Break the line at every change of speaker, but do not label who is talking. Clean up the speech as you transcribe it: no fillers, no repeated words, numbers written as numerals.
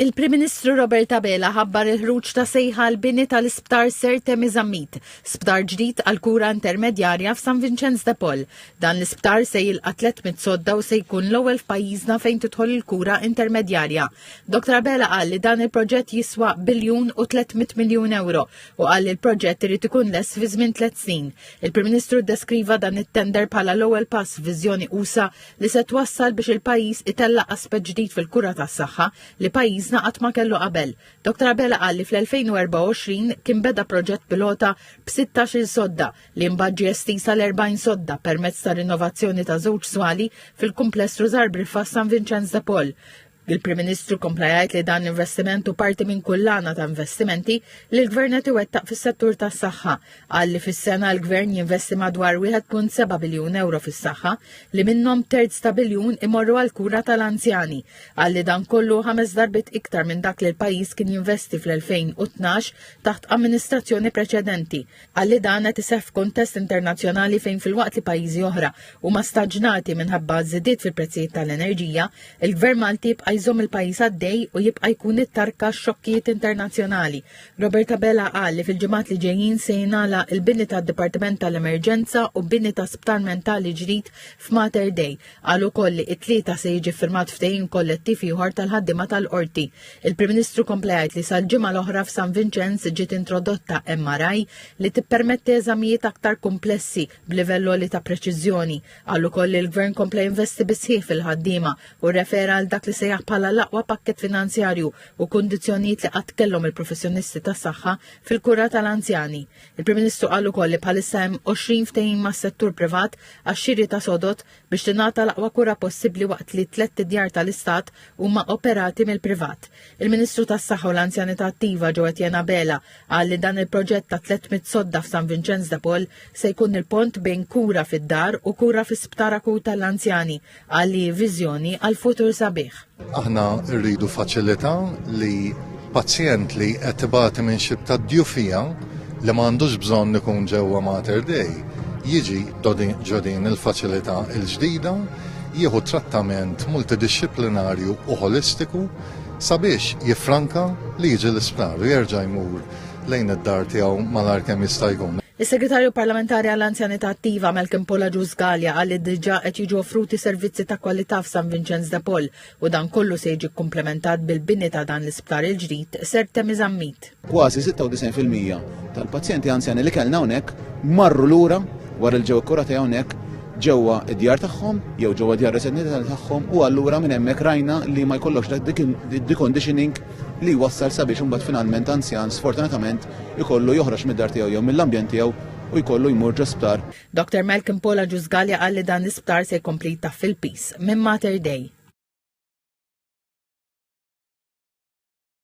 Il-Prim Ministru Robert Abela ħabbar il-ħruġ ta' sejħa l-bini tal-isptar Ser Temizammit, sptar ġdid għal-kura intermedjarja f'San Vincenz de Paul. Dan l-isptar se jilqa' 300 sodda u se jkun l-ewwel f'pajjiżna fejn tidħol il-kura intermedjarja. Dr. Abela qal li dan il-proġett jiswa €1,300 miljun u qal li l-proġett irid ikun lest fi żmien 3 snin. Il-Prim Ministru ddeskriva dan it-tender bħala l-ewwel pass f'viżjoni usa li se twassal biex il-pajjiż itellaq aspett ġdid fil-kura tas-saħħa li pajjiż qatt ma kellu qabel. Dr. Abela qal li fl-2024 kien beda proġett pilota b'16 sodda li mbaġġi estisa l-40 sodda permezz ta' rinnovazzjoni ta' żewġ swali fil-kumpless Rużar Briffa San Vincenz de Paul. Il-Prim Ministru komplajajt li dan investimentu parti minn kullana ta' investimenti li l-Gvern qed iwettaq fis-settur tas-saħħa. Qal li fis-sena l-Gvern jinvesti madwar €1.7 biljun fis-saħħa li minnhom terz ta' biljun imorru għal kura tal-anzjani. Qal li dan kollu 5 darbit iktar minn dak li l-pajjiż kien jinvesti fl-2012 taħt amministrazzjoni preċedenti. Qal li dan qed iseħħ f'kuntest internazzjonali fejn filwaqt li pajjiżi oħra huma staġnati minħabba żidiet fil-prezzijiet tal-enerġija, il-Gvern Malti jżomm il-pajjiż għaddej u jibqa' jkun it-tarka xokkijiet internazzjonali. Robert Abela qal li fil-ġimgħat li ġejjin se jingħala l-bini tad-Dipartiment tal-Emerġenza u bini ta' Sptar Mentali ġdid f'Mater Dei. Qal ukoll li t-tlieta se jiġi firmat ftehim kollettiv ieħor tal-ħaddiema tal-qorti. Il-Prim Ministru komplejt li sal-ġimgħa l-oħra f'San Vincenz ġiet introdotta MRI li tippermetti eżamijiet aktar komplessi b'livell li ta' preċiżjoni. Qal ukoll li l-Gvern kompla jinvesti bisħieħ fil-ħaddiema u rrefera għal dak li se bħala l-aqwa pakket finanzjarju u kundizzjonijiet li qatt kellhom il-professjonisti tas-saħħa fil-kura tal-anzjani. Il-Prim Ministru qal ukoll li bħalissa hemm 20 ftehim mas-settur privat għax-xiri ta' sodod biex tingħata l-aqwa kura possibbli waqt li 3 djar tal-Istat huma operati mill-privat. Il-Ministru tas-Saħħa u l-Anzjanità Attiva Etienne Abela qal li dan il-proġett ta' 300 sodda f'San Vincenz de Paul se jkun il-pont bejn kura fid-dar u kura fis-sptar akut tal-anzjani qal li viżjoni għal-futur sabiħ.
Aħna rridu faċilità li pazjent li qed ibati minn xi ta' djufija li m'għandux bżonn ikun ġewwa Mater Dei jiġi ġodin il-faċilità l-ġdida jieħu trattament multidixxiplinarju u holistiku sabiex jiffranka li jiġi l-isptar u jerġa' jmur lejn id-dar tiegħu malar kemm jista' jkun.
Is-Segretarju Parlamentari għall-Anzjanità Attiva Malcolm Pola Ġużgalja qal li diġà qed jiġu offruti servizzi ta' kwalità f'San Vincenz de Paul u dan kollu se jiġi komplementat bil-bini ta' dan l-isptar il-ġdid Ser Temizammit.
Kważi 96% tal-pazjenti anzjani li kellna hawnhekk marru lura wara l-ġew akkurati hawnhekk ġewwa id-djar tagħhom jew ġewwa djar residenti tagħhom u allura minn hemmhekk rajna li ma jkollokx deconditioning li jwassal sabiex imbagħad finalment anzjan sfortunatament ikollu joħroġ mid-dar tiegħu jew mill-ambjent tiegħu u jkollu jmur ġo-sptar.
Dr. Malcolm Pola Ġużgalja qal li dan l-isptar se jkompli jtaff fil-pis minn Mater Dei.